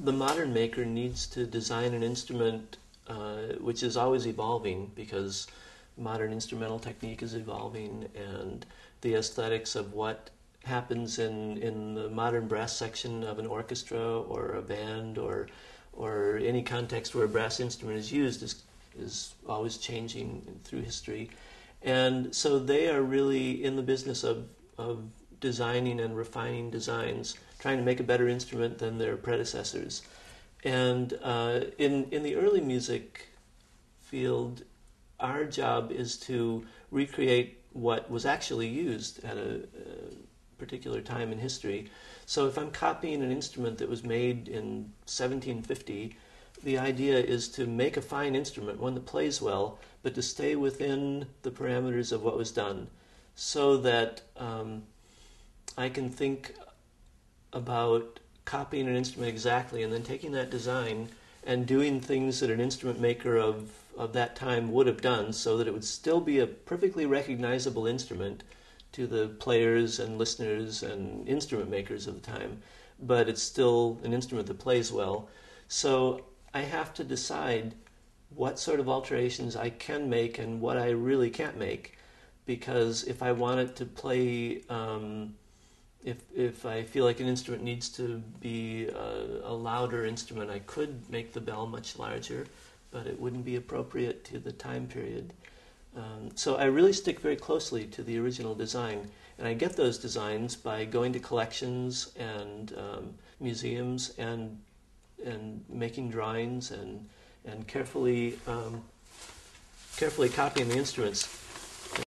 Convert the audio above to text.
the modern maker needs to design an instrument which is always evolving, because modern instrumental technique is evolving, and the aesthetics of what happens in the modern brass section of an orchestra or a band or any context where a brass instrument is used is always changing through history. And so they are really in the business of designing and refining designs, trying to make a better instrument than their predecessors. And in the early music field, our job is to recreate what was actually used at a particular time in history. So if I'm copying an instrument that was made in 1750, the idea is to make a fine instrument, one that plays well, but to stay within the parameters of what was done, so that I can think about copying an instrument exactly and then taking that design and doing things that an instrument maker of that time would have done, so that it would still be a perfectly recognizable instrument to the players and listeners and instrument makers of the time, but it's still an instrument that plays well. So I have to decide what sort of alterations I can make and what I really can't make, because if I want it to play, if I feel like an instrument needs to be a louder instrument, I could make the bell much larger, but it wouldn't be appropriate to the time period. So I really stick very closely to the original design, and I get those designs by going to collections and museums and making drawings and carefully copying the instruments.